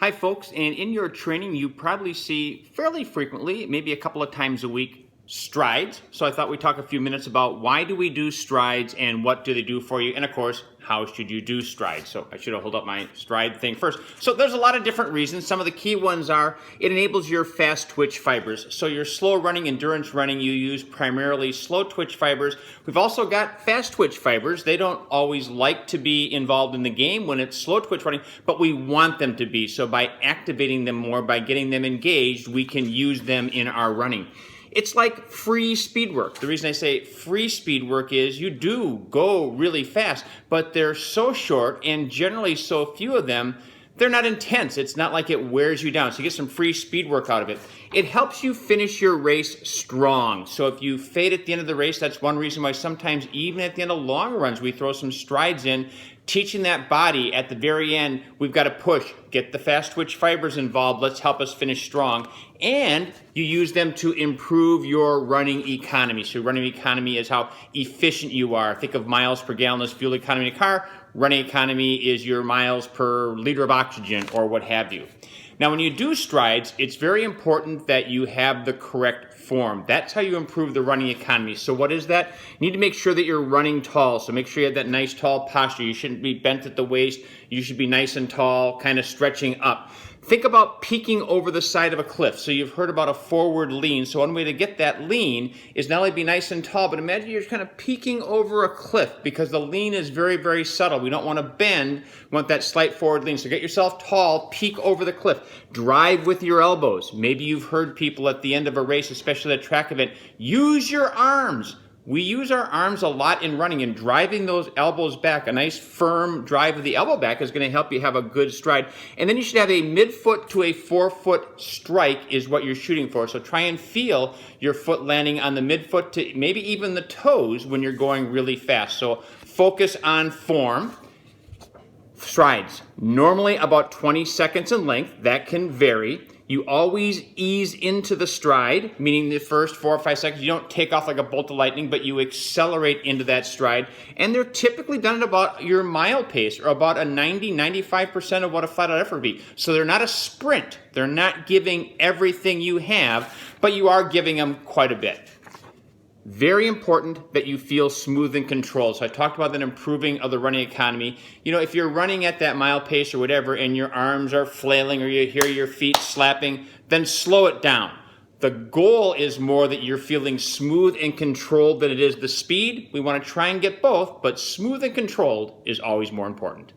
Hi folks, and in your training you probably see fairly frequently, maybe a couple of times a week, strides. So I thought we'd talk a few minutes about why do we do strides and what do they do for you, and of course, how should you do strides. So I should have held up my stride thing first. So there's a lot of different reasons. Some of the key ones are it enables your fast twitch fibers. So your slow running, endurance running, you use primarily slow twitch fibers. We've also got fast twitch fibers. They don't always like to be involved in the game when it's slow twitch running, but we want them to be. So by activating them more, by getting them engaged, we can use them in our running. It's like free speed work. The reason I say free speed work is you do go really fast, but they're so short and generally so few of them, they're not intense. It's not like it wears you down. So you get some free speed work out of it. It helps you finish your race strong. So if you fade at the end of the race, that's one reason why sometimes even at the end of long runs, we throw some strides in, teaching that body at the very end, we've got to push, get the fast twitch fibers involved, let's help us finish strong. And you use them to improve your running economy. So running economy is how efficient you are. Think of miles per gallon as fuel economy in a car. Running economy is your miles per liter of oxygen or what have you. Now, when you do strides, it's very important that you have the correct form. That's how you improve the running economy. So what is that? You need to make sure that you're running tall. So make sure you have that nice tall posture. You shouldn't be bent at the waist. You should be nice and tall, kind of stretching up. Think about peeking over the side of a cliff. So you've heard about a forward lean. So one way to get that lean is not only be nice and tall, but imagine you're kind of peeking over a cliff because the lean is very, very subtle. We don't want to bend. We want that slight forward lean. So get yourself tall, peek over the cliff. Drive with your elbows. Maybe you've heard people at the end of a race, especially at a track event, use your arms. We use our arms a lot in running, and driving those elbows back, a nice firm drive of the elbow back is going to help you have a good stride. And then you should have a midfoot to a forefoot strike is what you're shooting for. So try and feel your foot landing on the midfoot to maybe even the toes when you're going really fast. So focus on form. Strides, normally about 20 seconds in length. That can vary. You always ease into the stride, meaning the first 4 or 5 seconds, you don't take off like a bolt of lightning, but you accelerate into that stride. And they're typically done at about your mile pace, or about a 95% of what a flat-out effort would be. So they're not a sprint. They're not giving everything you have, but you are giving them quite a bit. Very important that you feel smooth and controlled. So I talked about that improving of the running economy. You know, if you're running at that mile pace or whatever and your arms are flailing or you hear your feet slapping, then slow it down. The goal is more that you're feeling smooth and controlled than it is the speed. We want to try and get both, but smooth and controlled is always more important.